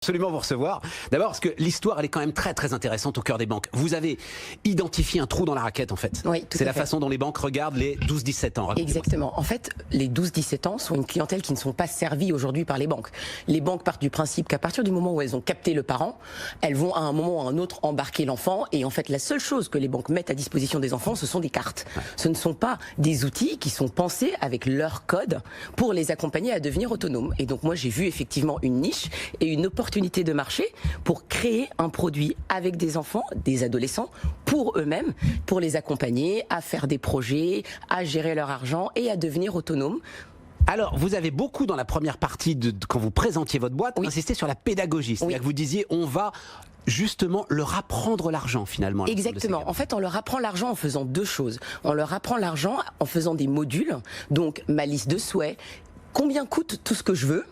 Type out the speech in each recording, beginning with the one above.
Absolument vous recevoir. D'abord parce que l'histoire elle est quand même très intéressante au cœur des banques. Vous avez identifié un trou dans la raquette en fait. Oui, c'est la façon dont les banques regardent les 12-17 ans. Exactement. En fait, les 12-17 ans sont une clientèle qui ne sont pas servies aujourd'hui par les banques. Les banques partent du principe qu'à partir du moment où elles ont capté le parent, elles vont à un moment ou à un autre embarquer l'enfant et en fait la seule chose que les banques mettent à disposition des enfants ce sont des cartes. Ouais. Ce ne sont pas des outils qui sont pensés avec leur code pour les accompagner à devenir autonomes. Et donc moi j'ai vu effectivement une niche et une opportunité de marché pour créer un produit avec des enfants, des adolescents, pour eux-mêmes, pour les accompagner à faire des projets, à gérer leur argent et à devenir autonomes. Alors, vous avez beaucoup dans la première partie, quand vous présentiez votre boîte, insisté sur la pédagogie. C'est-à-dire que vous disiez, on va justement leur apprendre l'argent finalement. Exactement. En fait, on leur apprend l'argent en faisant deux choses. On leur apprend l'argent en faisant des modules, donc ma liste de souhaits, combien coûte tout ce que je veux.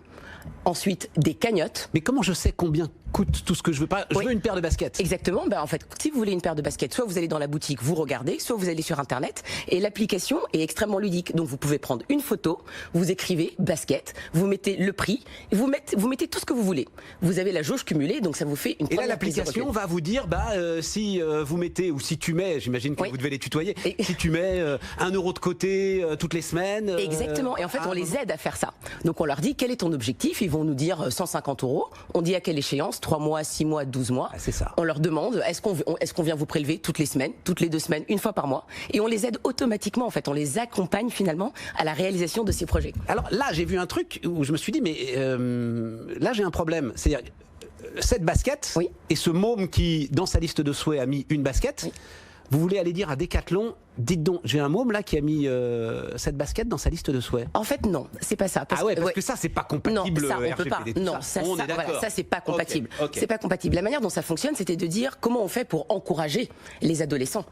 Ensuite, des cagnottes. Mais comment je sais combien coûte tout ce que je veux pas? Je veux une paire de baskets. Exactement. Ben, en fait, si vous voulez une paire de baskets, soit vous allez dans la boutique, vous regardez, soit vous allez sur Internet. Et l'application est extrêmement ludique. Donc, vous pouvez prendre une photo, vous écrivez basket, vous mettez le prix, et vous mettez tout ce que vous voulez. Vous avez la jauge cumulée, donc ça vous fait une. Et là, l'application va vous dire, si vous mettez, ou si tu mets, j'imagine que vous devez les tutoyer, si tu mets 1 euro de côté toutes les semaines. Exactement. Et en fait, on les aide à faire ça. Donc, on leur dit, quel est ton objectif? Ils vont nous dire 150 euros. On dit à quelle échéance? 3 mois, 6 mois, 12 mois. C'est ça. On leur demande, est-ce qu'on vient vous prélever toutes les semaines, toutes les 2 semaines, une fois par mois? Et on les aide automatiquement, en fait. On les accompagne finalement à la réalisation de ces projets. Alors là, j'ai vu un truc où je me suis dit, mais là, j'ai un problème. C'est-à-dire, cette basket et ce môme qui, dans sa liste de souhaits, a mis une basket. Vous voulez aller dire à Decathlon, dites donc, j'ai un môme là qui a mis cette basket dans sa liste de souhaits. En fait, non, c'est pas ça. Parce que ça, c'est pas compatible. Non, ça, on peut pas. Non, ça, c'est pas compatible. C'est pas compatible. La manière dont ça fonctionne, c'était de dire comment on fait pour encourager les adolescents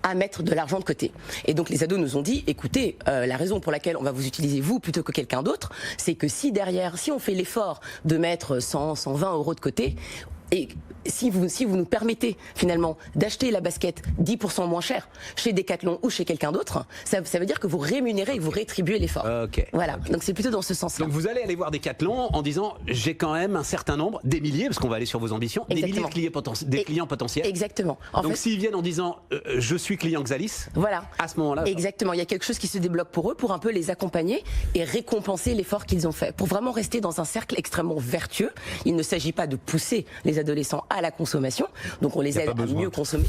à mettre de l'argent de côté. Et donc les ados nous ont dit, écoutez, la raison pour laquelle on va vous utiliser vous plutôt que quelqu'un d'autre, c'est que si derrière, si on fait l'effort de mettre 100, 120 euros de côté, et si vous nous permettez finalement d'acheter la basket 10% moins cher chez Decathlon ou chez quelqu'un d'autre, ça veut dire que vous rémunérez et que vous rétribuez l'effort. Voilà, donc c'est plutôt dans ce sens-là. Donc vous allez aller voir Decathlon en disant j'ai quand même un certain nombre, des milliers, parce qu'on va aller sur vos ambitions, des milliers de clients potentiels. Exactement. Donc s'ils viennent en disant je suis client Xalis, voilà. À ce moment-là. Exactement, il y a quelque chose qui se débloque pour eux pour un peu les accompagner et récompenser l'effort qu'ils ont fait. Pour vraiment rester dans un cercle extrêmement vertueux, il ne s'agit pas de pousser les adolescents à la consommation, donc on les aide à mieux consommer,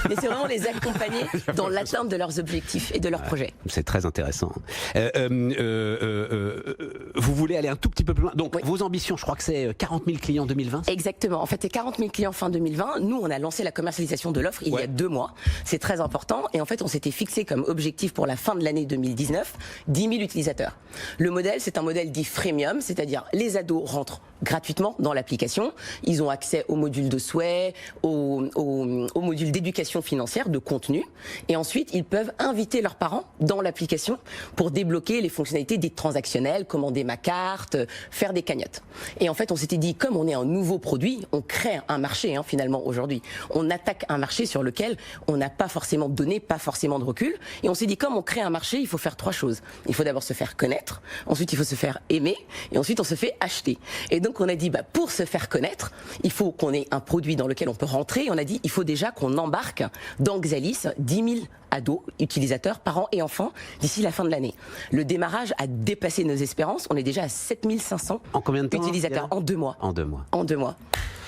mais c'est vraiment les accompagner dans l'atteinte de leurs objectifs et de leurs projets. C'est très intéressant. Vous voulez aller un tout petit peu plus loin, donc vos ambitions, je crois que c'est 40 000 clients 2020. Exactement, en fait c'est 40 000 clients fin 2020, nous on a lancé la commercialisation de l'offre il y a 2 mois, c'est très important, et en fait on s'était fixé comme objectif pour la fin de l'année 2019, 10 000 utilisateurs. Le modèle c'est un modèle dit freemium, c'est-à-dire les ados rentrent gratuitement dans l'application, ils ont accès au module de souhait, au module d'éducation financière, de contenu, et ensuite ils peuvent inviter leurs parents dans l'application pour débloquer les fonctionnalités dites transactionnelles, commander ma carte, faire des cagnottes. Et en fait on s'était dit, comme on est un nouveau produit, on crée un marché finalement aujourd'hui. On attaque un marché sur lequel on n'a pas forcément de données, pas forcément de recul, et on s'est dit, comme on crée un marché, il faut faire 3 choses. Il faut d'abord se faire connaître, ensuite il faut se faire aimer, et ensuite on se fait acheter. Et donc on a dit, pour se faire connaître, il faut qu'on ait un produit dans lequel on peut rentrer. On a dit, il faut déjà qu'on embarque dans Xalis 10 000 ados, utilisateurs, parents et enfants d'ici la fin de l'année. Le démarrage a dépassé nos espérances. On est déjà à 7 500 en combien de temps, utilisateurs en 2 mois. En 2 mois. En 2 mois.